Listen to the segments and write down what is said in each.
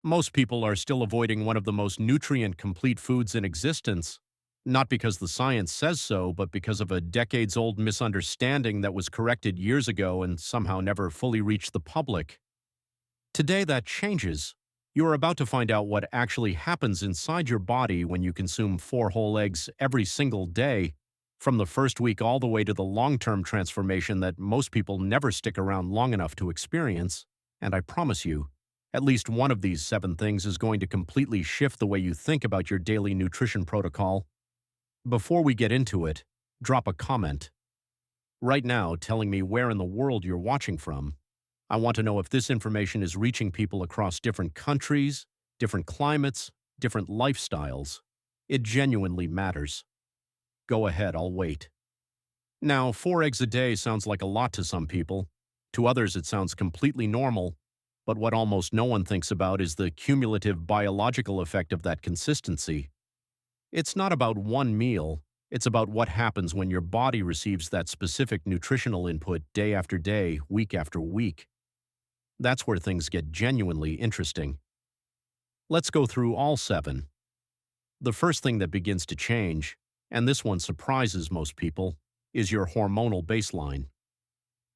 Most people are still avoiding one of the most nutrient-complete foods in existence, not because the science says so, but because of a decades-old misunderstanding that was corrected years ago and somehow never fully reached the public. Today that changes. You are about to find out what actually happens inside your body when you consume 4 whole eggs every single day, from the first week all the way to the long-term transformation that most people never stick around long enough to experience. And I promise you, at least one of these 7 things is going to completely shift the way you think about your daily nutrition protocol. Before we get into it, drop a comment right now telling me where in the world you're watching from. I want to know if this information is reaching people across different countries, different climates, different lifestyles. It genuinely matters. Go ahead, I'll wait. Now, 4 eggs a day sounds like a lot to some people. To others, it sounds completely normal. But what almost no one thinks about is the cumulative biological effect of that consistency. It's not about one meal, it's about what happens when your body receives that specific nutritional input day after day, week after week. That's where things get genuinely interesting. Let's go through all 7. The first thing that begins to change, and this one surprises most people, is your hormonal baseline.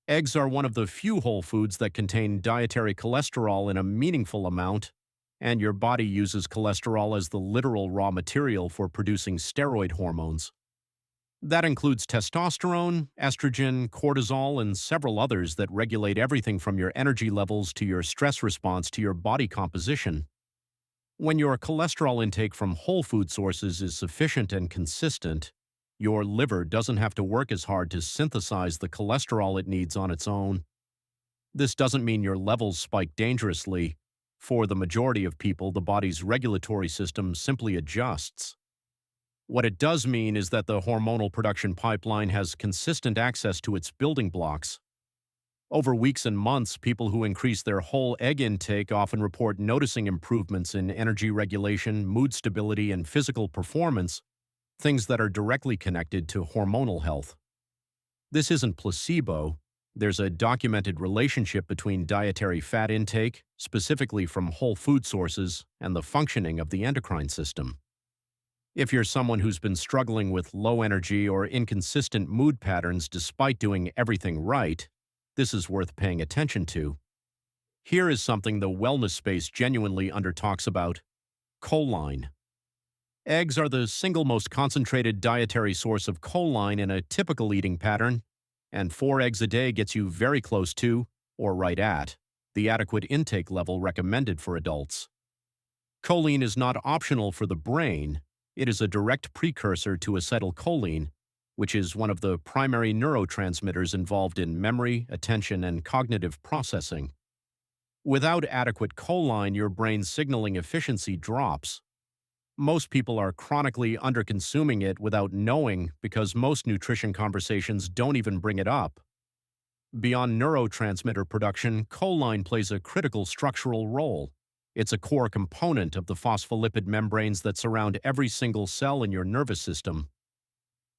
Eggs are one of the few whole foods that contain dietary cholesterol in a meaningful amount, and your body uses cholesterol as the literal raw material for producing steroid hormones. That includes testosterone, estrogen, cortisol, and several others that regulate everything from your energy levels to your stress response to your body composition. When your cholesterol intake from whole food sources is sufficient and consistent, your liver doesn't have to work as hard to synthesize the cholesterol it needs on its own. This doesn't mean your levels spike dangerously. For the majority of people, the body's regulatory system simply adjusts. What it does mean is that the hormonal production pipeline has consistent access to its building blocks. Over weeks and months, people who increase their whole egg intake often report noticing improvements in energy regulation, mood stability, and physical performance, things that are directly connected to hormonal health. This isn't placebo. There's a documented relationship between dietary fat intake, specifically from whole food sources, and the functioning of the endocrine system. If you're someone who's been struggling with low energy or inconsistent mood patterns despite doing everything right, this is worth paying attention to. Here is something the wellness space genuinely undertalks about: choline. Eggs are the single most concentrated dietary source of choline in a typical eating pattern, and 4 eggs a day gets you very close to, or right at, the adequate intake level recommended for adults. Choline is not optional for the brain. It is a direct precursor to acetylcholine, which is one of the primary neurotransmitters involved in memory, attention, and cognitive processing. Without adequate choline, your brain's signaling efficiency drops. Most people are chronically underconsuming it without knowing because most nutrition conversations don't even bring it up. Beyond neurotransmitter production, choline plays a critical structural role. It's a core component of the phospholipid membranes that surround every single cell in your nervous system.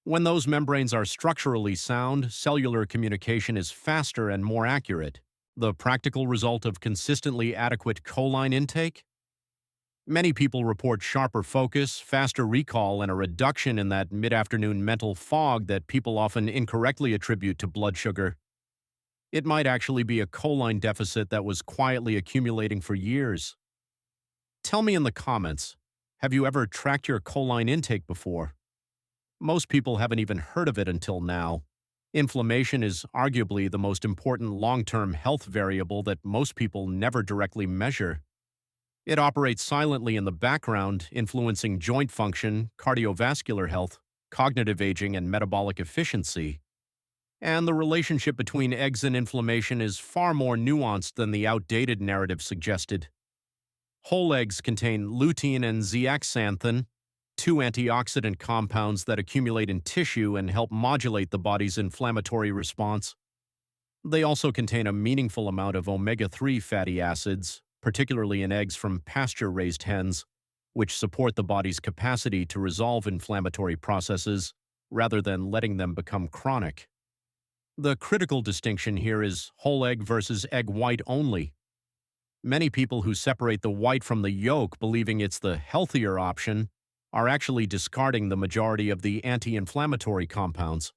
When those membranes are structurally sound, cellular communication is faster and more accurate. The practical result of consistently adequate choline intake? Many people report sharper focus, faster recall, and a reduction in that mid-afternoon mental fog that people often incorrectly attribute to blood sugar. It might actually be a choline deficit that was quietly accumulating for years. Tell me in the comments, have you ever tracked your choline intake before? Most people haven't even heard of it until now. Inflammation is arguably the most important long-term health variable that most people never directly measure. It operates silently in the background, influencing joint function, cardiovascular health, cognitive aging, and metabolic efficiency. And the relationship between eggs and inflammation is far more nuanced than the outdated narrative suggested. Whole eggs contain lutein and zeaxanthin, 2 antioxidant compounds that accumulate in tissue and help modulate the body's inflammatory response. They also contain a meaningful amount of omega-3 fatty acids, particularly in eggs from pasture-raised hens, which support the body's capacity to resolve inflammatory processes rather than letting them become chronic. The critical distinction here is whole egg versus egg white only. Many people who separate the white from the yolk, believing it's the healthier option, are actually discarding the majority of the anti-inflammatory compounds.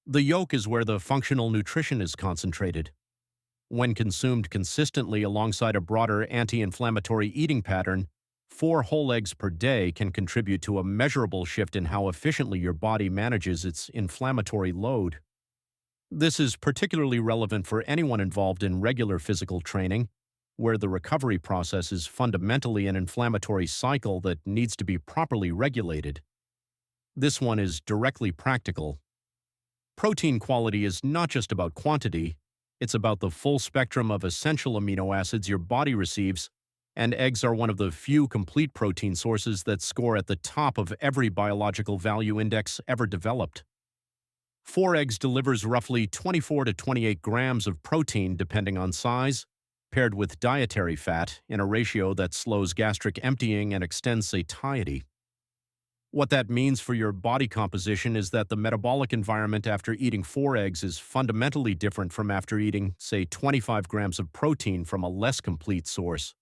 The yolk is where the functional nutrition is concentrated. When consumed consistently alongside a broader anti-inflammatory eating pattern, 4 whole eggs per day can contribute to a measurable shift in how efficiently your body manages its inflammatory load. This is particularly relevant for anyone involved in regular physical training, where the recovery process is fundamentally an inflammatory cycle that needs to be properly regulated. This one is directly practical. Protein quality is not just about quantity, it's about the full spectrum of essential amino acids your body receives, and eggs are one of the few complete protein sources that score at the top of every biological value index ever developed. 4 eggs delivers roughly 24 to 28 grams of protein depending on size, paired with dietary fat in a ratio that slows gastric emptying and extends satiety. What that means for your body composition is that the metabolic environment after eating 4 eggs is fundamentally different from after eating, say, 25 grams of protein from a less complete source.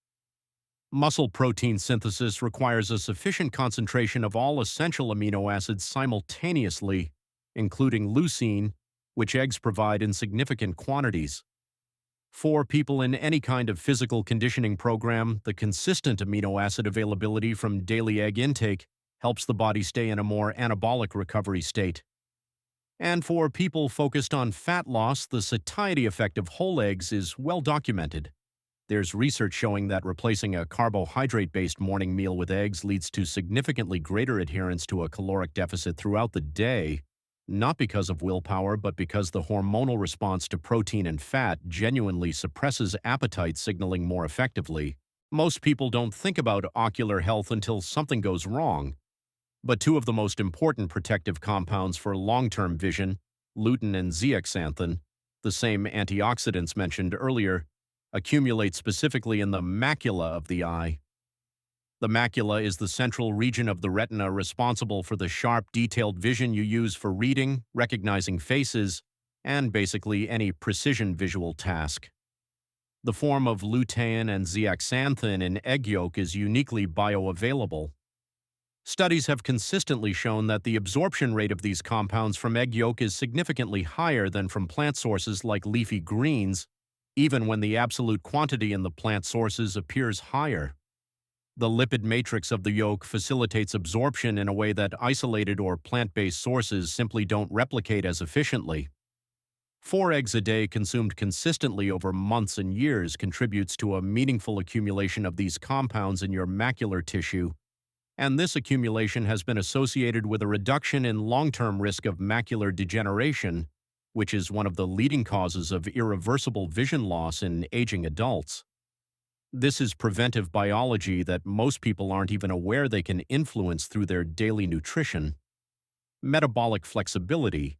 Muscle protein synthesis requires a sufficient concentration of all essential amino acids simultaneously, including leucine, which eggs provide in significant quantities. For people in any kind of physical conditioning program, the consistent amino acid availability from daily egg intake helps the body stay in a more anabolic recovery state. And for people focused on fat loss, the satiety effect of whole eggs is well documented. There's research showing that replacing a carbohydrate-based morning meal with eggs leads to significantly greater adherence to a caloric deficit throughout the day, not because of willpower, but because the hormonal response to protein and fat genuinely suppresses appetite signaling more effectively. Most people don't think about ocular health until something goes wrong. But 2 of the most important protective compounds for long-term vision, lutein and zeaxanthin, the same antioxidants mentioned earlier, accumulate specifically in the macula of the eye. The macula is the central region of the retina responsible for the sharp, detailed vision you use for reading, recognizing faces, and basically any precision visual task. The form of lutein and zeaxanthin in egg yolk is uniquely bioavailable. Studies have consistently shown that the absorption rate of these compounds from egg yolk is significantly higher than from plant sources like leafy greens, even when the absolute quantity in the plant sources appears higher. The lipid matrix of the yolk facilitates absorption in a way that isolated or plant-based sources simply don't replicate as efficiently. 4 eggs a day consumed consistently over months and years contributes to a meaningful accumulation of these compounds in your macular tissue, and this accumulation has been associated with a reduction in long-term risk of macular degeneration, which is one of the leading causes of irreversible vision loss in aging adults. This is preventive biology that most people aren't even aware they can influence through their daily nutrition. Metabolic flexibility,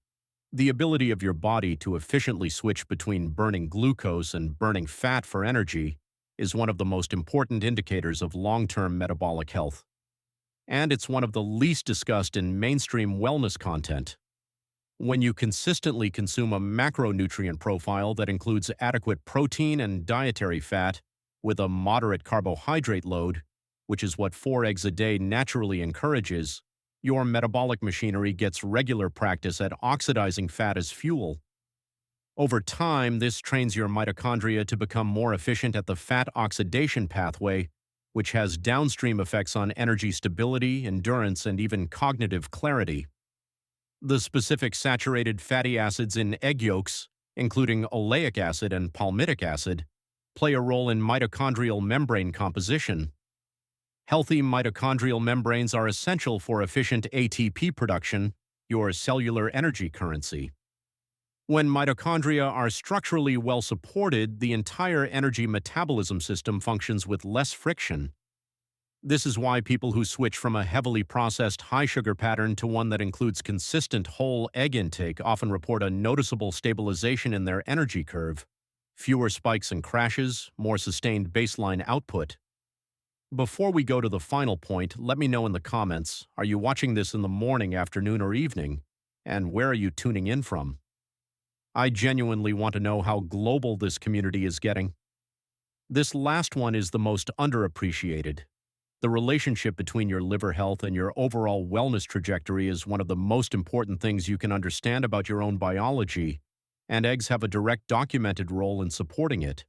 the ability of your body to efficiently switch between burning glucose and burning fat for energy, is one of the most important indicators of long-term metabolic health. And it's one of the least discussed in mainstream wellness content. When you consistently consume a macronutrient profile that includes adequate protein and dietary fat with a moderate carbohydrate load, which is what 4 eggs a day naturally encourages, your metabolic machinery gets regular practice at oxidizing fat as fuel. Over time, this trains your mitochondria to become more efficient at the fat oxidation pathway, which has downstream effects on energy stability, endurance, and even cognitive clarity. The specific saturated fatty acids in egg yolks, including oleic acid and palmitic acid, play a role in mitochondrial membrane composition. Healthy mitochondrial membranes are essential for efficient ATP production, your cellular energy currency. When mitochondria are structurally well supported, the entire energy metabolism system functions with less friction. This is why people who switch from a heavily processed high-sugar pattern to one that includes consistent whole egg intake often report a noticeable stabilization in their energy curve, fewer spikes and crashes, more sustained baseline output. Before we go to the final point, let me know in the comments, are you watching this in the morning, afternoon, or evening? And where are you tuning in from? I genuinely want to know how global this community is getting. This last one is the most underappreciated. The relationship between your liver health and your overall wellness trajectory is one of the most important things you can understand about your own biology, and eggs have a direct documented role in supporting it.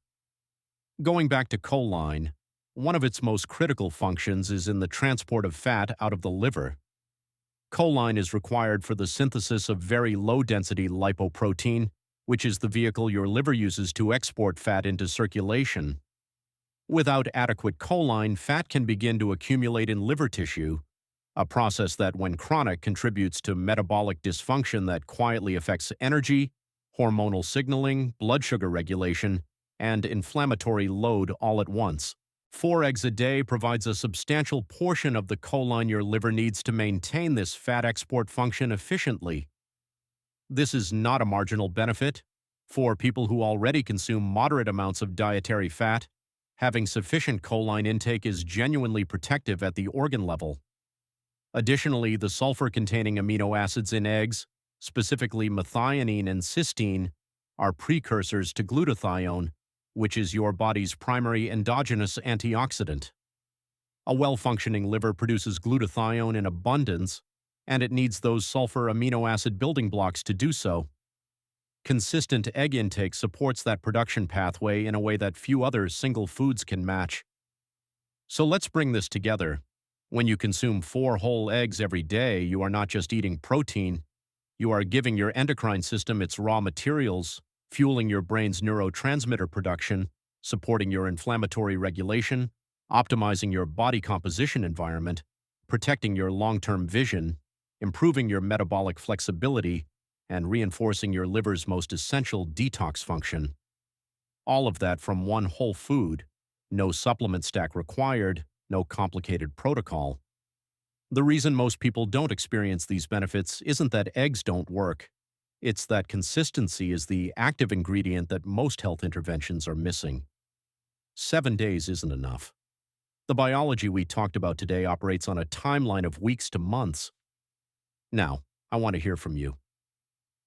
Going back to choline, one of its most critical functions is in the transport of fat out of the liver. Choline is required for the synthesis of very low-density lipoprotein, which is the vehicle your liver uses to export fat into circulation. Without adequate choline, fat can begin to accumulate in liver tissue, a process that, when chronic, contributes to metabolic dysfunction that quietly affects energy, hormonal signaling, blood sugar regulation, and inflammatory load all at once. 4 eggs a day provides a substantial portion of the choline your liver needs to maintain this fat export function efficiently. This is not a marginal benefit. For people who already consume moderate amounts of dietary fat, having sufficient choline intake is genuinely protective at the organ level. Additionally, the sulfur-containing amino acids in eggs, specifically methionine and cysteine, are precursors to glutathione, which is your body's primary endogenous antioxidant. A well-functioning liver produces glutathione in abundance, and it needs those sulfur amino acid building blocks to do so. Consistent egg intake supports that production pathway in a way that few other single foods can match. So let's bring this together. When you consume 4 whole eggs every day, you are not just eating protein, you are giving your endocrine system its raw materials, fueling your brain's neurotransmitter production, supporting your inflammatory regulation, optimizing your body composition environment, protecting your long-term vision, improving your metabolic flexibility, and reinforcing your liver's most essential detox function. All of that from one whole food, no supplement stack required, no complicated protocol. The reason most people don't experience these benefits isn't that eggs don't work. It's that consistency is the active ingredient that most health interventions are missing. 7 days isn't enough. The biology we talked about today operates on a timeline of weeks to months. Now, I want to hear from you.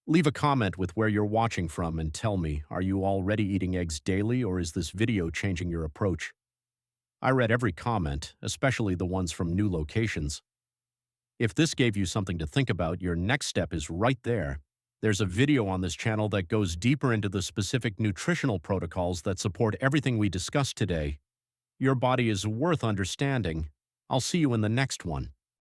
Leave a comment with where you're watching from and tell me, are you already eating eggs daily, or is this video changing your approach? I read every comment, especially the ones from new locations. If this gave you something to think about, your next step is right there. There's a video on this channel that goes deeper into the specific nutritional protocols that support everything we discussed today. Your body is worth understanding. I'll see you in the next one.